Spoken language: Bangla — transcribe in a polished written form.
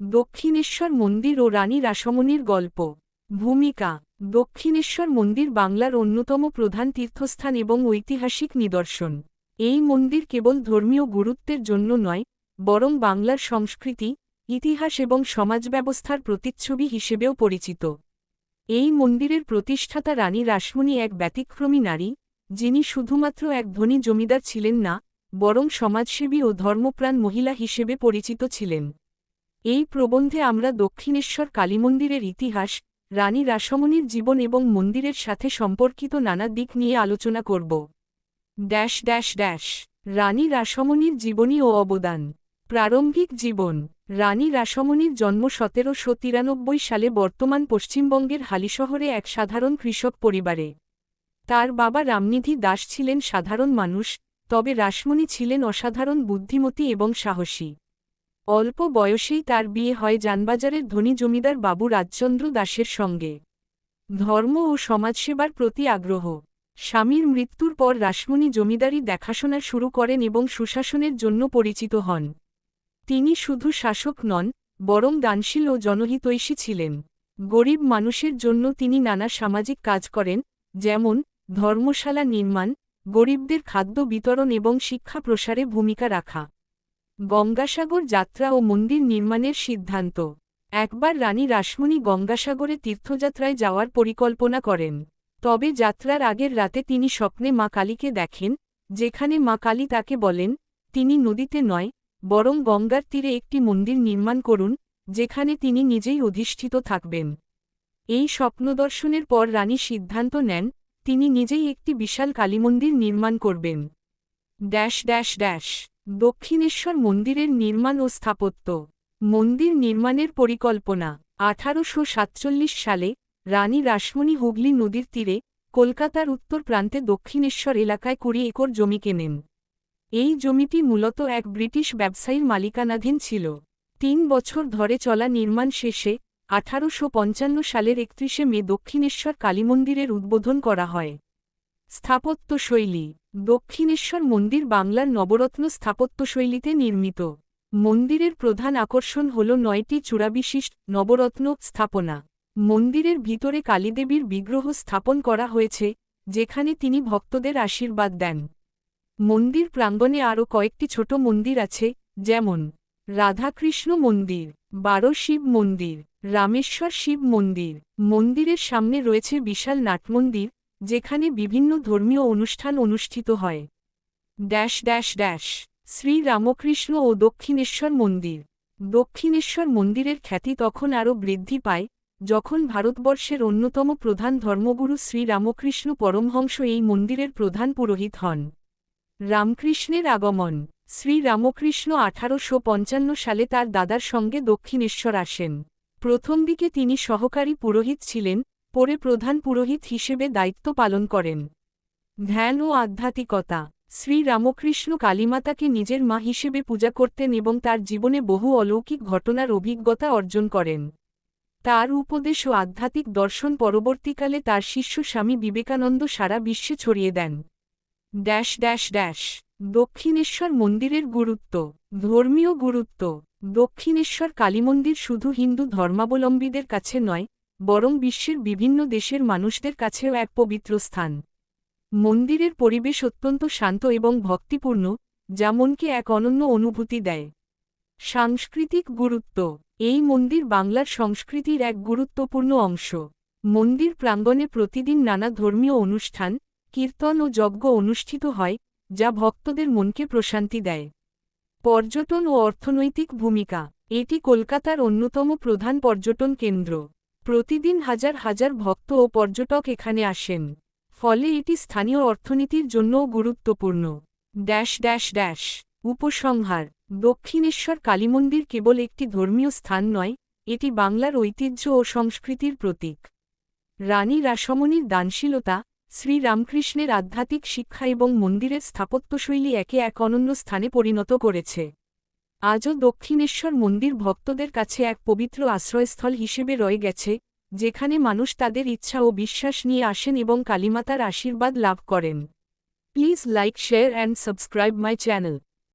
দক্ষিণেশ্বর মন্দির ও রানী রাসমণির গল্প। ভূমিকা। দক্ষিণেশ্বর মন্দির বাংলার অন্যতম প্রধান তীর্থস্থান এবং ঐতিহাসিক নিদর্শন। এই মন্দির কেবল ধর্মীয় গুরুত্বের জন্য নয়, বরং বাংলার সংস্কৃতি, ইতিহাস এবং সমাজ ব্যবস্থার প্রতিচ্ছবি হিসেবেও পরিচিত। এই মন্দিরের প্রতিষ্ঠাতা রানী রাসমণি এক ব্যতিক্রমী নারী, যিনি শুধুমাত্র এক ধনী জমিদার ছিলেন না, বরং সমাজসেবী ও ধর্মপ্রাণ মহিলা হিসেবে পরিচিত ছিলেন। এই প্রবন্ধে আমরা দক্ষিণেশ্বর কালীমন্দিরের ইতিহাস, রানী রাসমণির জীবন এবং মন্দিরের সাথে সম্পর্কিত নানা দিক নিয়ে আলোচনা করব। রানী রাসমণির জীবনী ও অবদান। প্রারম্ভিক জীবন। রানী রাসমণির জন্ম 1793 সালে বর্তমান পশ্চিমবঙ্গের হালিশহরে এক সাধারণ কৃষক পরিবারে। তার বাবা রামনিধি দাস ছিলেন সাধারণ মানুষ, তবে রাসমণি ছিলেন অসাধারণ বুদ্ধিমতী এবং সাহসী। অল্প বয়সেই তার বিয়ে হয় জানবাজারের ধনী জমিদার বাবু রাজচন্দ্র দাসের সঙ্গে। ধর্ম ও সমাজসেবার প্রতি আগ্রহ। স্বামীর মৃত্যুর পর রাসমণি জমিদারি দেখাশোনা শুরু করেন এবং সুশাসনের জন্য পরিচিত হন। তিনি শুধু শাসক নন, বরং দানশীল ও জনহিতৈষী ছিলেন। গরিব মানুষের জন্য তিনি নানা সামাজিক কাজ করেন, যেমন ধর্মশালা নির্মাণ, গরিবদের খাদ্য বিতরণ এবং শিক্ষা প্রসারে ভূমিকা রাখা। গঙ্গাসাগর যাত্রা ও মন্দির নির্মাণের সিদ্ধান্ত। একবার রানী রাসমণি গঙ্গাসাগরে তীর্থযাত্রায় যাওয়ার পরিকল্পনা করেন। তবে যাত্রার আগের রাতে তিনি স্বপ্নে মা কালীকে দেখেন, যেখানে মা কালী তাকে বলেন, তিনি নদীতে নয়, বরং গঙ্গার তীরে একটি মন্দির নির্মাণ করুন, যেখানে তিনি নিজেই অধিষ্ঠিত থাকবেন। এই স্বপ্নদর্শনের পর রানী সিদ্ধান্ত নেন, তিনি নিজেই একটি বিশাল কালীমন্দির নির্মাণ করবেন। দক্ষিণেশ্বর মন্দিরের নির্মাণ ও স্থাপত্য। মন্দির নির্মাণের পরিকল্পনা। 1847 সালে রানী রাসমণি হুগলি নদীর তীরে, কলকাতার উত্তর প্রান্তে দক্ষিণেশ্বর এলাকায় 20 একর জমি কেনেন। এই জমিটি মূলত এক ব্রিটিশ ব্যবসায়ীর মালিকানাধীন ছিল। 3 বছর ধরে চলা নির্মাণ শেষে 1855 সালের 31 মে দক্ষিণেশ্বর কালীমন্দিরের উদ্বোধন করা হয়। স্থাপত্যশৈলী। দক্ষিণেশ্বর মন্দির বাংলার নবরত্ন স্থাপত্যশৈলীতে নির্মিত। মন্দিরের প্রধান আকর্ষণ হল 9টি চূড়াবিশিষ্ট নবরত্ন স্থাপনা। মন্দিরের ভিতরে কালীদেবীর বিগ্রহ স্থাপন করা হয়েছে, যেখানে তিনি ভক্তদের আশীর্বাদ দেন। মন্দির প্রাঙ্গণে আরও কয়েকটি ছোট মন্দির আছে, যেমন রাধাকৃষ্ণ মন্দির, 12 শিব মন্দির, রামেশ্বর শিব মন্দির। মন্দিরের সামনে রয়েছে বিশাল নাটমন্দির, যেখানে বিভিন্ন ধর্মীয় অনুষ্ঠান অনুষ্ঠিত হয়। শ্রী রামকৃষ্ণ ও দক্ষিণেশ্বর মন্দির। দক্ষিণেশ্বর মন্দিরের খ্যাতি তখন আরও বৃদ্ধি পায়, যখন ভারতবর্ষের অন্যতম প্রধান ধর্মগুরু শ্রী রামকৃষ্ণ পরমহংস এই মন্দিরের প্রধান পুরোহিত হন। রামকৃষ্ণের আগমন। শ্রী রামকৃষ্ণ 1855 সালে তার দাদার সঙ্গে দক্ষিণেশ্বর আসেন। প্রথম দিকে তিনি সহকারী পুরোহিত ছিলেন, পরে প্রধান পুরোহিত হিসেবে দায়িত্ব পালন করেন। ধ্যান ও আধ্যাত্মিকতা। শ্রী রামকৃষ্ণ কালীমাতাকে নিজের মা হিসেবে পূজা করতেন এবং তার জীবনে বহু অলৌকিক ঘটনার অভিজ্ঞতা অর্জন করেন। তার উপদেশ ও আধ্যাত্মিক দর্শন পরবর্তীকালে তার শিষ্য স্বামী বিবেকানন্দ সারা বিশ্বে ছড়িয়ে দেন। দক্ষিণেশ্বর মন্দিরের গুরুত্ব। ধর্মীয় গুরুত্ব। দক্ষিণেশ্বর কালীমন্দির শুধু হিন্দু ধর্মাবলম্বীদের কাছে নয়, বরং বিশ্বের বিভিন্ন দেশের মানুষদের কাছেও এক পবিত্র স্থান। মন্দিরের পরিবেশ অত্যন্ত শান্ত এবং ভক্তিপূর্ণ, যা মনকে এক অনন্য অনুভূতি দেয়। সাংস্কৃতিক গুরুত্ব। এই মন্দির বাংলার সংস্কৃতির এক গুরুত্বপূর্ণ অংশ। মন্দির প্রাঙ্গণে প্রতিদিন নানা ধর্মীয় অনুষ্ঠান, কীর্তন ও যজ্ঞ অনুষ্ঠিত হয়, যা ভক্তদের মনকে প্রশান্তি দেয়। পর্যটন ও অর্থনৈতিক ভূমিকা। এটি কলকাতার অন্যতম প্রধান পর্যটন কেন্দ্র। প্রতিদিন হাজার হাজার ভক্ত ও পর্যটক এখানে আসেন, ফলে এটি স্থানীয় অর্থনীতির জন্যও গুরুত্বপূর্ণ। উপসংহার। দক্ষিণেশ্বর কালীমন্দির কেবল একটি ধর্মীয় স্থান নয়, এটি বাংলার ঐতিহ্য ও সংস্কৃতির প্রতীক। রানী রাসমণির দানশীলতা, শ্রী রামকৃষ্ণের আধ্যাত্মিক শিক্ষা এবং মন্দিরের স্থাপত্যশৈলী একে এক অনন্য স্থানে পরিণত করেছে। আজও দক্ষিণেশ্বর মন্দির ভক্তদের কাছে এক পবিত্র আশ্রয়স্থল হিসেবে রয়ে গেছে, যেখানে মানুষ তাদের ইচ্ছা ও বিশ্বাস নিয়ে আসেন এবং কালীমাতার আশীর্বাদ লাভ করেন। Please like, share and subscribe my channel.